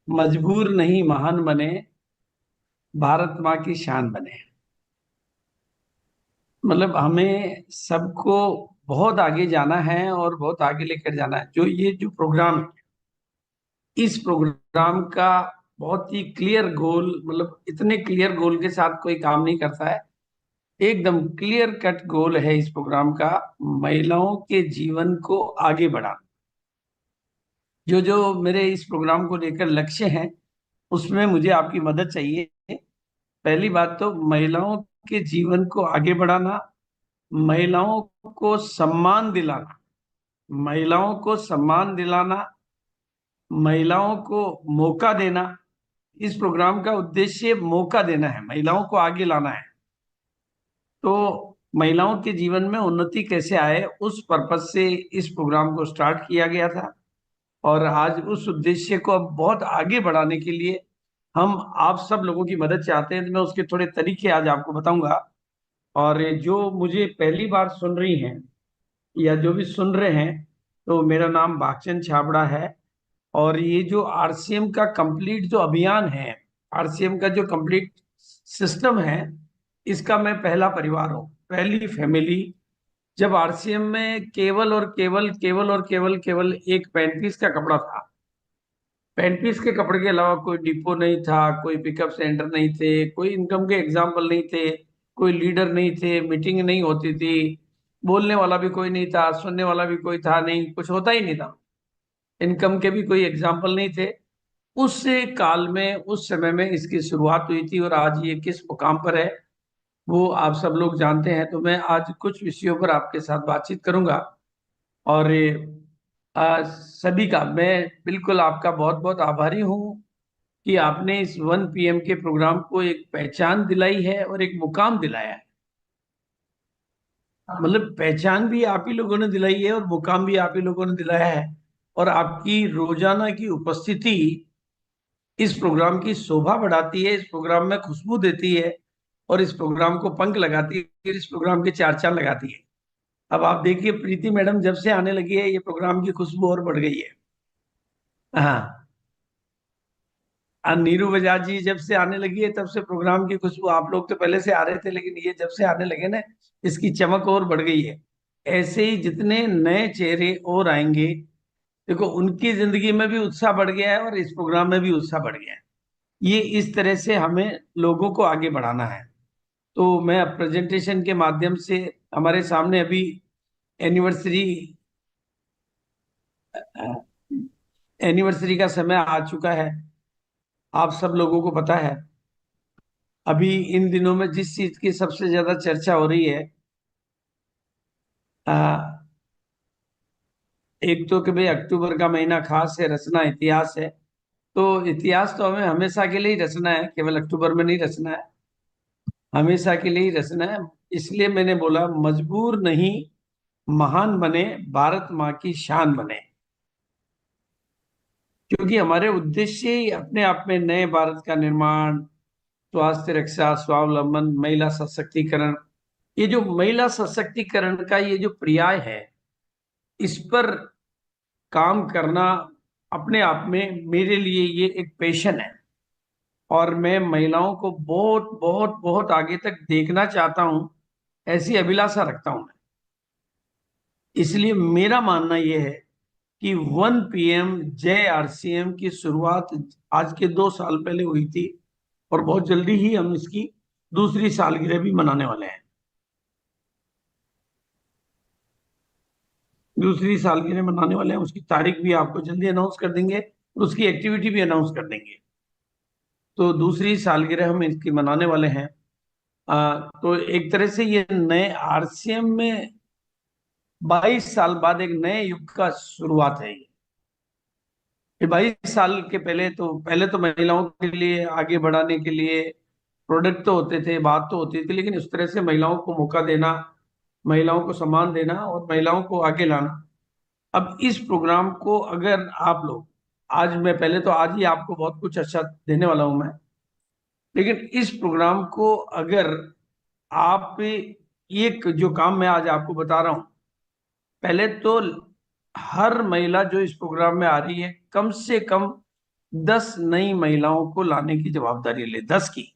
मजबूर नहीं महान बने, भारत माँ की शान बने। मतलब हमें सबको बहुत आगे जाना है और बहुत आगे लेकर जाना है। जो ये जो प्रोग्राम है, इस प्रोग्राम का बहुत ही क्लियर गोल, मतलब इतने क्लियर गोल के साथ कोई काम नहीं करता है। एकदम क्लियर कट गोल है इस प्रोग्राम का, महिलाओं के जीवन को आगे बढ़ाना। जो जो मेरे इस प्रोग्राम को लेकर लक्ष्य हैं, उसमें मुझे आपकी मदद चाहिए। पहली बात तो महिलाओं के जीवन को आगे बढ़ाना, महिलाओं को सम्मान दिलाना, महिलाओं को सम्मान दिलाना, महिलाओं को मौका देना। इस प्रोग्राम का उद्देश्य मौका देना है, महिलाओं को आगे लाना है। तो महिलाओं के जीवन में उन्नति कैसे आए, उस पर्पज से इस प्रोग्राम को स्टार्ट किया गया था। और आज उस उद्देश्य को अब बहुत आगे बढ़ाने के लिए हम आप सब लोगों की मदद चाहते हैं। तो मैं उसके थोड़े तरीके आज आपको बताऊंगा। और जो मुझे पहली बार सुन रही हैं या जो भी सुन रहे हैं, तो मेरा नाम भागचंद छाबड़ा है। और ये जो आरसीएम का कंप्लीट जो अभियान है, आरसीएम का जो कंप्लीट सिस्टम है, इसका मैं पहला परिवार हूँ, पहली फैमिली। जब आरसीएम में केवल और केवल केवल और केवल केवल एक पैंट पीस का कपड़ा था, पैंट पीस के कपड़े के अलावा कोई डिपो नहीं था, कोई पिकअप सेंटर नहीं थे, कोई इनकम के एग्जाम्पल नहीं थे, कोई लीडर नहीं थे, मीटिंग नहीं होती थी, बोलने वाला भी कोई नहीं था, सुनने वाला भी कोई था नहीं, कुछ होता ही नहीं था, इनकम के भी कोई एग्जाम्पल नहीं थे। उस काल में, उस समय में इसकी शुरुआत हुई थी। और आज ये किस मुकाम पर है, वो आप सब लोग जानते हैं। तो मैं आज कुछ विषयों पर आपके साथ बातचीत करूंगा। और सभी का मैं बिल्कुल आपका बहुत बहुत आभारी हूँ कि आपने इस 1 PM के प्रोग्राम को एक पहचान दिलाई है और एक मुकाम दिलाया है। मतलब पहचान भी आप ही लोगों ने दिलाई है और मुकाम भी आप ही लोगों ने दिलाया है। और आपकी रोजाना की उपस्थिति इस प्रोग्राम की शोभा बढ़ाती है, इस प्रोग्राम में खुशबू देती है, और इस प्रोग्राम को पंख लगाती है, इस प्रोग्राम के चार चांद लगाती है। अब आप देखिए, प्रीति मैडम जब से आने लगी है, ये प्रोग्राम की खुशबू और बढ़ गई है। हाँ, नीरू बजाज जी जब से आने लगी है, तब से प्रोग्राम की खुशबू, आप लोग तो पहले से आ रहे थे, लेकिन ये जब से आने लगे ना, इसकी चमक और बढ़ गई है। ऐसे ही जितने नए चेहरे और आएंगे, देखो उनकी जिंदगी में भी उत्साह बढ़ गया है और इस प्रोग्राम में भी उत्साह बढ़ गया है। ये इस तरह से हमें लोगों को आगे बढ़ाना है। तो मैं प्रेजेंटेशन के माध्यम से, हमारे सामने अभी एनिवर्सरी एनिवर्सरी का समय आ चुका है, आप सब लोगों को पता है। अभी इन दिनों में जिस चीज की सबसे ज्यादा चर्चा हो रही है, आ, एक तो कि भाई अक्टूबर का महीना खास है, रचना इतिहास है। तो इतिहास तो हमें हमेशा के लिए ही रचना है, केवल अक्टूबर में नहीं रचना है, हमेशा के लिए ही रचना है। इसलिए मैंने बोला मजबूर नहीं, महान बने, भारत माँ की शान बने। क्योंकि हमारे उद्देश्य ही अपने आप में नए भारत का निर्माण, स्वास्थ्य रक्षा, स्वावलंबन, महिला सशक्तिकरण। ये जो महिला सशक्तिकरण का ये जो पर्याय है, इस पर काम करना अपने आप में मेरे लिए ये एक पैशन है। और मैं महिलाओं को बहुत बहुत बहुत आगे तक देखना चाहता हूं, ऐसी अभिलाषा रखता हूं मैं। इसलिए मेरा मानना यह है कि 1 PM जय आरसीएम की शुरुआत आज के 2 साल पहले हुई थी। और बहुत जल्दी ही हम इसकी दूसरी सालगिरह भी मनाने वाले हैं। दूसरी सालगिरह मनाने वाले हैं, उसकी तारीख भी आपको जल्दी अनाउंस कर देंगे, उसकी एक्टिविटी भी अनाउंस कर देंगे। तो दूसरी सालगिरह हम इसकी मनाने वाले हैं। तो एक तरह से ये नए आरसीएम में 22 साल बाद एक नए युग का शुरुआत है। ये 22 साल के पहले तो महिलाओं के लिए आगे बढ़ाने के लिए प्रोडक्ट तो होते थे, बात तो होती थी, लेकिन उस तरह से महिलाओं को मौका देना, महिलाओं को सम्मान देना और महिलाओं को आगे लाना। अब इस प्रोग्राम को अगर आप लोग, आज मैं पहले तो आज ही आपको बहुत कुछ अच्छा देने वाला हूं मैं, लेकिन इस प्रोग्राम को अगर आप, एक जो काम मैं आज आपको बता रहा हूं, पहले तो हर महिला जो इस प्रोग्राम में आ रही है, कम से कम 10 नई महिलाओं को लाने की जवाबदारी ले, 10 की।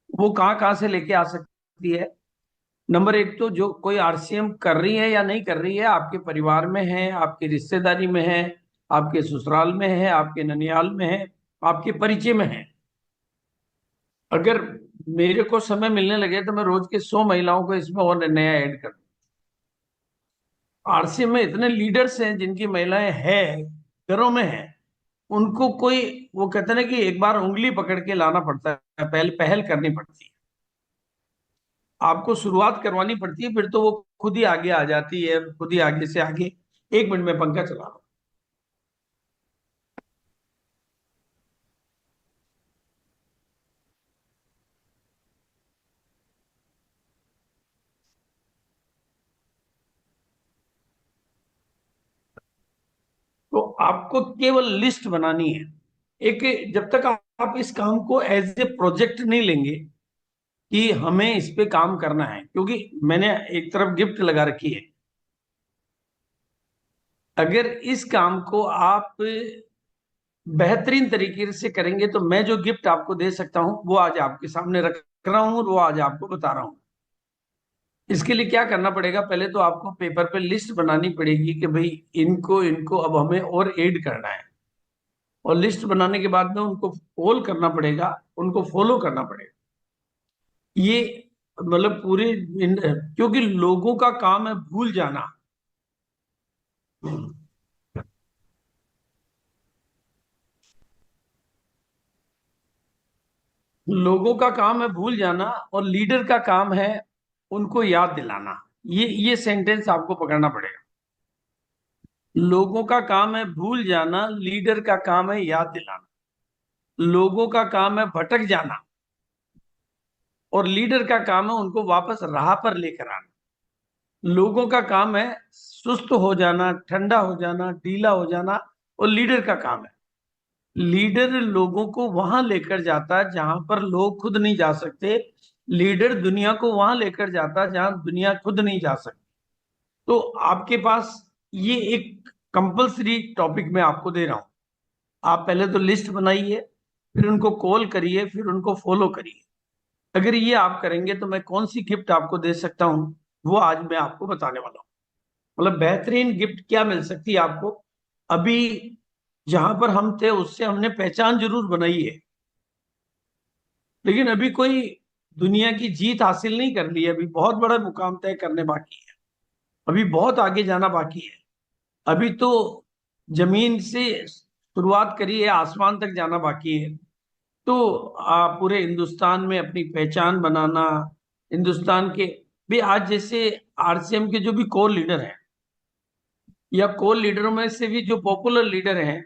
वो कहाँ कहाँ से लेके आ सकती है? नंबर एक तो जो कोई आरसीएम कर रही है या नहीं कर रही है, आपके परिवार में है, आपकी रिश्तेदारी में है, आपके ससुराल में है, आपके ननियाल में है, आपके परिचय में है। अगर मेरे को समय मिलने लगे तो मैं रोज के 100 महिलाओं को इसमें और नया ऐड कर। आरसीएम में इतने लीडर्स हैं जिनकी महिलाएं हैं, घरों में हैं, उनको कोई, वो कहते हैं ना कि एक बार उंगली पकड़ के लाना पड़ता है, पहल पहल करनी पड़ती है, आपको शुरुआत करवानी पड़ती है, फिर तो वो खुद ही आगे आ जाती है, खुद ही आगे से आगे 1 मिनट में पंखा चला लो। तो आपको केवल लिस्ट बनानी है। एक, जब तक आप इस काम को एज ए प्रोजेक्ट नहीं लेंगे कि हमें इस पे काम करना है, क्योंकि मैंने एक तरफ गिफ्ट लगा रखी है, अगर इस काम को आप बेहतरीन तरीके से करेंगे तो मैं जो गिफ्ट आपको दे सकता हूं वो आज आपके सामने रख रहा हूं, वो आज आपको बता रहा हूं। इसके लिए क्या करना पड़ेगा? पहले तो आपको पेपर पे लिस्ट बनानी पड़ेगी कि भाई इनको इनको अब हमें और ऐड करना है, और लिस्ट बनाने के बाद में उनको फॉलो करना पड़ेगा, उनको फॉलो करना पड़ेगा। ये मतलब क्योंकि लोगों का काम है भूल जाना। लोगों का काम है भूल जाना, और लीडर का काम है उनको याद दिलाना। ये सेंटेंस आपको पकड़ना पड़ेगा। लोगों का काम है भूल जाना, लीडर का काम है याद दिलाना। लोगों का काम है भटक जाना, और लीडर का काम है उनको वापस राह पर लेकर आना। लोगों का काम है सुस्त हो जाना, ठंडा हो जाना, ढीला हो जाना, और लीडर का काम है, लीडर लोगों को वहां लेकर जाता है जहां पर लोग खुद नहीं जा सकते। लीडर दुनिया को वहां लेकर जाता है जहां दुनिया खुद नहीं जा सकती। तो आपके पास ये एक कंपलसरी टॉपिक मैं आपको दे रहा हूं। आप पहले तो लिस्ट बनाइए, फिर उनको कॉल करिए, फिर उनको फॉलो करिए। अगर ये आप करेंगे तो मैं कौन सी गिफ्ट आपको दे सकता हूं वो आज मैं आपको बताने वाला हूं। मतलब बेहतरीन गिफ्ट क्या मिल सकती है आपको? अभी जहां पर हम थे उससे हमने पहचान जरूर बनाई है, लेकिन अभी कोई दुनिया की जीत हासिल नहीं कर ली है। अभी बहुत बड़ा मुकाम तय करने बाकी है, अभी बहुत आगे जाना बाकी है। अभी तो जमीन से शुरुआत करी है, आसमान तक जाना बाकी है। तो पूरे हिंदुस्तान में अपनी पहचान बनाना, हिंदुस्तान के भी आज जैसे आरसीएम के जो भी कोर लीडर हैं, या कोर लीडरों में से भी जो पॉपुलर लीडर हैं,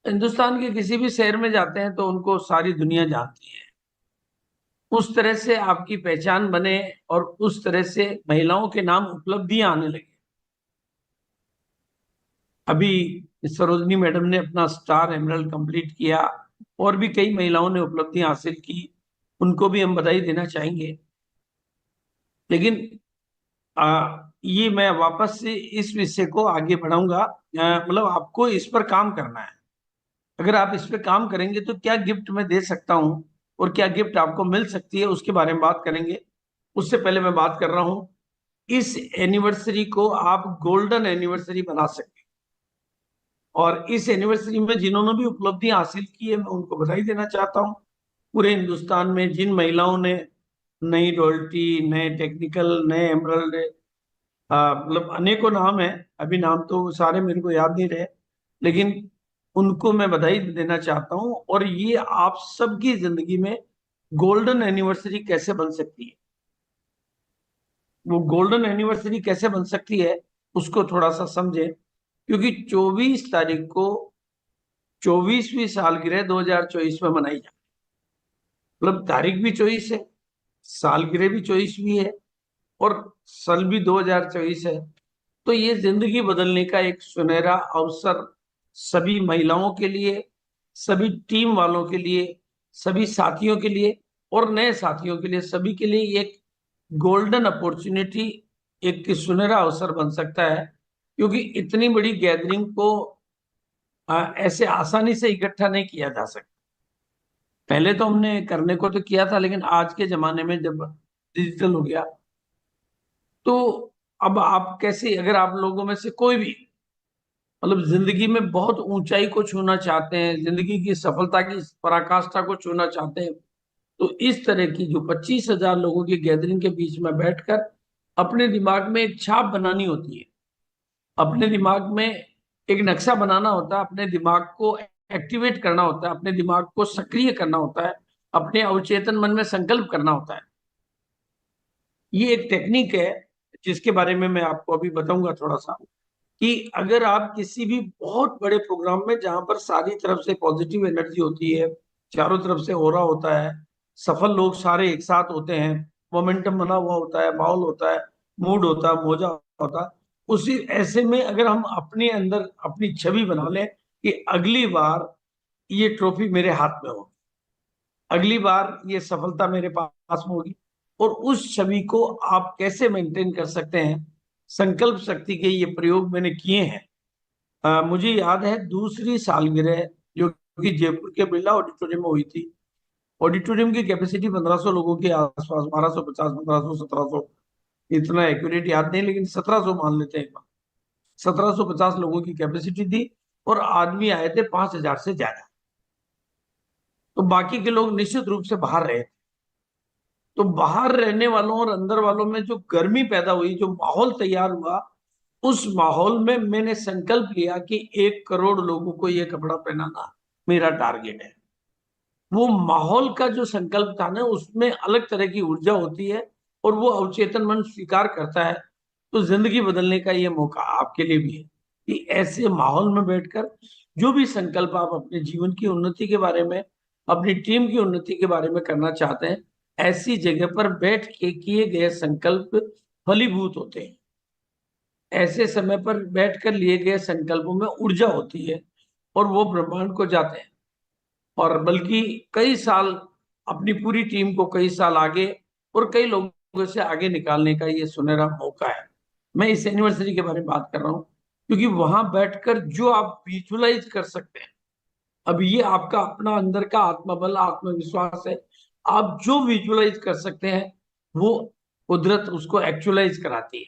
हिंदुस्तान के किसी भी शहर में जाते हैं तो उनको सारी दुनिया जानती है। उस तरह से आपकी पहचान बने, और उस तरह से महिलाओं के नाम उपलब्धियां आने लगी। अभी सरोजनी मैडम ने अपना स्टार एमरल्ड कंप्लीट किया, और भी कई महिलाओं ने उपलब्धियां हासिल की, उनको भी हम बधाई देना चाहेंगे। लेकिन ये मैं वापस से इस विषय को आगे बढ़ाऊंगा। मतलब आपको इस पर काम करना है। अगर आप इस पर काम करेंगे तो क्या गिफ्ट मैं दे सकता हूँ और क्या गिफ्ट आपको मिल सकती है, उसके बारे में बात करेंगे। उससे पहले मैं बात कर रहा हूँ, इस एनिवर्सरी को आप गोल्डन एनिवर्सरी बना सकते हैं। और इस एनिवर्सरी में जिन्होंने भी उपलब्धि हासिल की है मैं उनको बधाई देना चाहता हूँ। पूरे हिंदुस्तान में जिन महिलाओं ने नई रॉयल्टी, नए टेक्निकल, नए एमरल्ड, मतलब अनेकों नाम है, अभी नाम तो सारे मेरे को याद नहीं रहे, लेकिन उनको मैं बधाई देना चाहता हूँ। और ये आप सबकी जिंदगी में गोल्डन एनिवर्सरी कैसे बन सकती है, वो गोल्डन एनिवर्सरी कैसे बन सकती है उसको थोड़ा सा समझे। क्योंकि 24 तारीख को 24वीं सालगिरह 2024 में मनाई जाती है। मतलब तारीख भी 24 है, सालगिरह भी 24वीं है, और सल भी 2024 है। तो ये जिंदगी बदलने का एक सुनहरा अवसर सभी महिलाओं के लिए, सभी टीम वालों के लिए, सभी साथियों के लिए, और नए साथियों के लिए, सभी के लिए एक गोल्डन अपॉर्चुनिटी, एक सुनहरा अवसर बन सकता है। क्योंकि इतनी बड़ी गैदरिंग को ऐसे आसानी से इकट्ठा नहीं किया जा सकता। पहले तो हमने करने को तो किया था, लेकिन आज के जमाने में जब डिजिटल हो गया, तो अब आप कैसे, अगर आप लोगों में से कोई भी मतलब जिंदगी में बहुत ऊंचाई को छूना चाहते हैं, जिंदगी की सफलता की पराकाष्ठा को छूना चाहते हैं, तो इस तरह की जो 25,000 लोगों की गैदरिंग के बीच में बैठकर अपने दिमाग में एक छाप बनानी होती है, अपने दिमाग में एक नक्शा बनाना होता है, अपने दिमाग को एक्टिवेट करना होता है, अपने दिमाग को सक्रिय करना होता है, अपने अवचेतन मन में संकल्प करना होता है। ये एक टेक्निक है जिसके बारे में मैं आपको अभी बताऊंगा थोड़ा सा, कि अगर आप किसी भी बहुत बड़े प्रोग्राम में जहां पर सारी तरफ से पॉजिटिव एनर्जी होती है, चारों तरफ से हो रहा होता है, सफल लोग सारे एक साथ होते हैं, मोमेंटम बना हुआ होता है, माहौल होता है, मूड होता है, मौजा होता है, उसी ऐसे में अगर हम अपने अंदर अपनी छवि बना लें कि अगली बार ये ट्रॉफी मेरे हाथ में हो, अगली बार ये सफलता मेरे पास में होगी, और उस छवि को आप कैसे मेंटेन कर सकते हैं, संकल्प शक्ति के ये प्रयोग मैंने किए हैं। मुझे याद है दूसरी सालगिरह जो कि जयपुर के बिरला ऑडिटोरियम में हुई थी। ऑडिटोरियम की कैपेसिटी 1500 लोगों के आसपास, 1250, 1500, 1700, इतना एक्यूरेट याद नहीं, लेकिन 1700 मान लेते हैं। 1750 लोगों की कैपेसिटी थी और आदमी आए थे 5,000 से ज्यादा। तो बाकी के लोग निश्चित रूप से बाहर रहे। तो बाहर रहने वालों और अंदर वालों में जो गर्मी पैदा हुई, जो माहौल तैयार हुआ, उस माहौल में मैंने संकल्प लिया कि 1 करोड़ लोगों को यह कपड़ा पहनाना मेरा टारगेट है। वो माहौल का जो संकल्प था ना, उसमें अलग तरह की ऊर्जा होती है और वो अवचेतन मन स्वीकार करता है। तो जिंदगी बदलने का ये मौका आपके लिए भी है कि ऐसे माहौल में बैठकर जो भी संकल्प आप अपने जीवन की उन्नति के बारे में, अपनी टीम की उन्नति के बारे में करना चाहते हैं, ऐसी जगह पर बैठ के किए गए संकल्प फलीभूत होते हैं। ऐसे समय पर बैठकर लिए गए संकल्पों में ऊर्जा होती है और वो ब्रह्मांड को जाते हैं, और बल्कि कई साल, अपनी पूरी टीम को कई साल आगे और कई लोगों से आगे निकालने का ये सुनहरा मौका है। मैं इस एनिवर्सरी के बारे में बात कर रहा हूँ क्योंकि वहां बैठकर जो आप विजुअलाइज कर सकते हैं, अब ये आपका अपना अंदर का आत्मबल, आत्मविश्वास है। आप जो विजुअलाइज कर सकते हैं वो कुदरत उसको एक्चुअलाइज कराती है,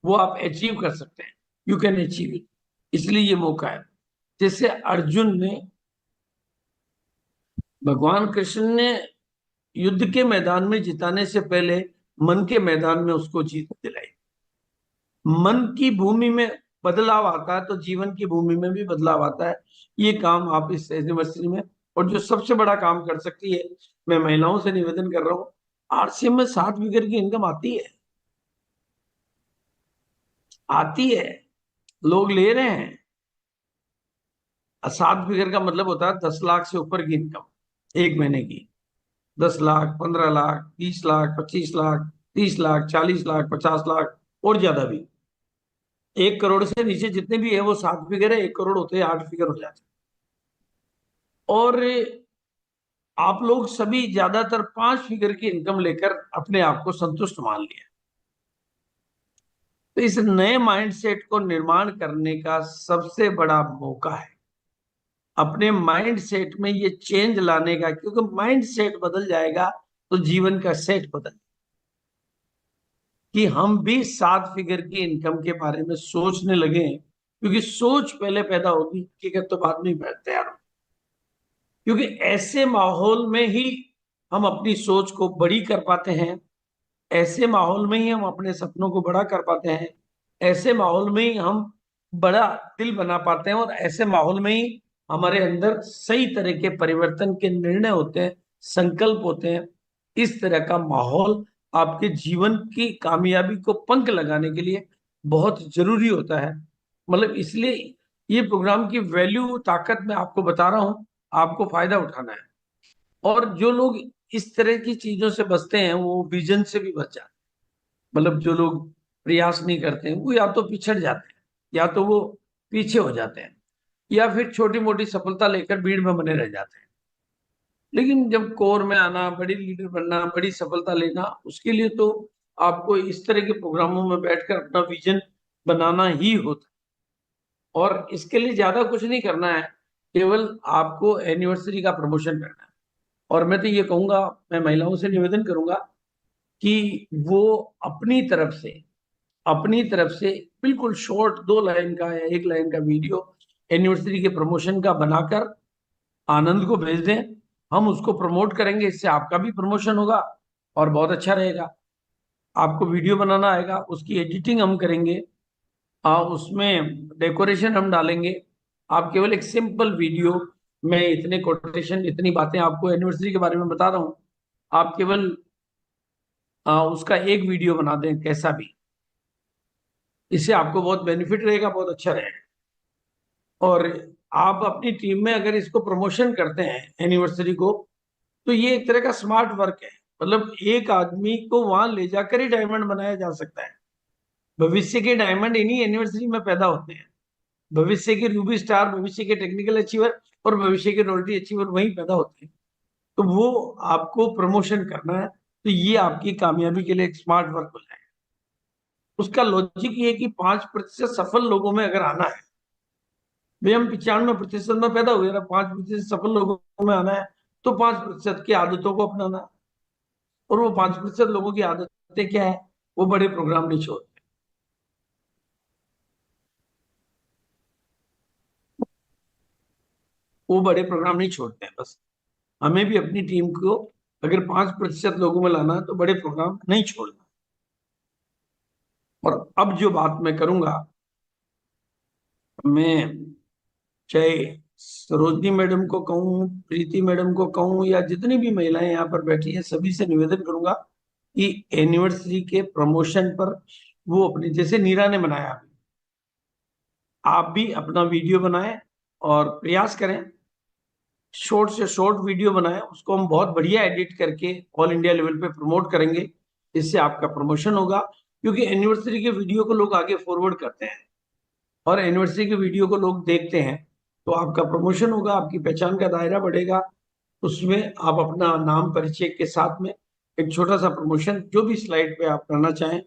वो आप अचीव कर सकते हैं। You can achieve it. इसलिए ये मौका है। जैसे अर्जुन ने, भगवान कृष्ण ने युद्ध के मैदान में जिताने से पहले मन के मैदान में उसको जीत दिलाई। मन की भूमि में बदलाव आता है तो जीवन की भूमि में भी बदलाव आता है। ये काम आप इस एनिवर्सरी में, और जो सबसे बड़ा काम कर सकती है, मैं महिलाओं से निवेदन कर रहा हूँ, आरसीएम में 7 फिगर की इनकम आती है, आती है, लोग ले रहे हैं। 7 फिगर का मतलब होता है 10 लाख से ऊपर की इनकम एक महीने की। 10 लाख, 15 लाख, 30 लाख, 25 लाख, 30 लाख, 40 लाख, 50 लाख, और ज्यादा भी। 1 करोड़ से नीचे जितने भी है वो 7 फिगर है, 1 करोड़ होते हैं 8 फिगर हो जाते हैं। और आप लोग सभी ज्यादातर 5 फिगर की इनकम लेकर अपने आप को संतुष्ट मान लिया। तो इस नए माइंडसेट को निर्माण करने का सबसे बड़ा मौका है अपने माइंड सेट में ये चेंज लाने का, क्योंकि माइंड सेट बदल जाएगा तो जीवन का सेट बदल, कि हम भी 7 फिगर की इनकम के बारे में सोचने लगे, क्योंकि सोच पहले पैदा होगी, हकीकत तो बाद में तैयार हो। क्योंकि ऐसे माहौल में ही हम अपनी सोच को बड़ी कर पाते हैं, ऐसे माहौल में ही हम अपने सपनों को बड़ा कर पाते हैं, ऐसे माहौल में ही हम बड़ा दिल बना पाते हैं, और ऐसे माहौल में ही हमारे अंदर सही तरह के परिवर्तन के निर्णय होते हैं, संकल्प होते हैं। इस तरह का माहौल आपके जीवन की कामयाबी को पंख लगाने के लिए बहुत जरूरी होता है। मतलब इसलिए ये प्रोग्राम की वैल्यू, ताकत मैं आपको बता रहा हूं, आपको फायदा उठाना है। और जो लोग इस तरह की चीजों से बचते हैं वो विजन से भी बच जाते हैं। मतलब जो लोग प्रयास नहीं करते हैं वो या तो पिछड़ जाते हैं, या तो वो पीछे हो जाते हैं, या फिर छोटी मोटी सफलता लेकर भीड़ में बने रह जाते हैं। लेकिन जब कोर में आना, बड़ी लीडर बनना, बड़ी सफलता लेना, उसके लिए तो आपको इस तरह के प्रोग्रामों में बैठकर अपना विजन बनाना ही होता है। और इसके लिए ज्यादा कुछ नहीं करना है। केवल आपको एनिवर्सरी का प्रमोशन करना है। और मैं तो ये कहूंगा, मैं महिलाओं से निवेदन करूंगा कि वो अपनी तरफ से अपनी तरफ से बिल्कुल शॉर्ट 2 लाइन का या 1 लाइन का वीडियो एनिवर्सरी के प्रमोशन का बनाकर आनंद को भेज दें। हम उसको प्रमोट करेंगे, इससे आपका भी प्रमोशन होगा और बहुत अच्छा रहेगा। आपको वीडियो बनाना आएगा, उसकी एडिटिंग हम करेंगे, उसमें डेकोरेशन हम डालेंगे। आप केवल एक सिंपल वीडियो, मैं इतने कोटेशन इतनी बातें आपको एनिवर्सरी के बारे में बता रहा हूँ, आप केवल उसका एक वीडियो बना दें कैसा भी, इससे आपको बहुत बेनिफिट रहेगा, बहुत अच्छा रहेगा। और आप अपनी टीम में अगर इसको प्रमोशन करते हैं एनिवर्सरी को, तो ये एक तरह का स्मार्ट वर्क है। मतलब एक आदमी को वहां ले जाकर ही डायमंड बनाया जा सकता है। भविष्य के डायमंड इन्हीं एनिवर्सरी में पैदा होते हैं। भविष्य के रूबी स्टार, भविष्य के टेक्निकल अचीवर और भविष्य के रोयल्टी अचीवर वहीं पैदा होते हैं। तो वो आपको प्रमोशन करना है, तो ये आपकी कामयाबी के लिए एक स्मार्ट वर्क हो जाएगा। उसका लॉजिक ये है कि 5% सफल लोगों में अगर आना है, भाई हम 95% में पैदा हुए, 5% सफल लोगों में आना है, तो 5% की आदतों को अपनाना है। और वो 5% लोगों की आदतें क्या है? वो बड़े प्रोग्राम नहीं छोड़ते। वो बड़े प्रोग्राम नहीं छोड़ते हैं। बस हमें भी अपनी टीम को अगर 5% लोगों में लाना है, तो बड़े प्रोग्राम नहीं छोड़ना। और अब जो बात मैं करूंगा, मैं चाहे सरोजनी मैडम को कहूँ, प्रीति मैडम को कहूँ, या जितनी भी महिलाएं यहाँ पर बैठी हैं, सभी से निवेदन करूंगा कि एनिवर्सरी के प्रमोशन पर वो अपने, जैसे नीरा ने बनाया, आप भी अपना वीडियो बनाएं और प्रयास करें, शॉर्ट से शॉर्ट वीडियो बनाएं, उसको हम बहुत बढ़िया एडिट करके ऑल इंडिया लेवल पे प्रमोट करेंगे। इससे आपका प्रमोशन होगा, क्योंकि एनिवर्सरी के वीडियो को लोग आगे फॉरवर्ड करते हैं और एनिवर्सरी के वीडियो को लोग देखते हैं, तो आपका प्रमोशन होगा, आपकी पहचान का दायरा बढ़ेगा। उसमें आप अपना नाम परिचय के साथ में एक छोटा सा प्रमोशन, जो भी स्लाइड पे आप करना चाहें,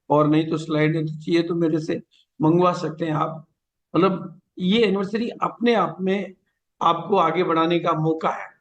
और नहीं तो स्लाइड नहीं तो चाहिए तो मेरे से मंगवा सकते हैं आप। मतलब ये एनिवर्सरी अपने आप में आपको आगे बढ़ाने का मौका है।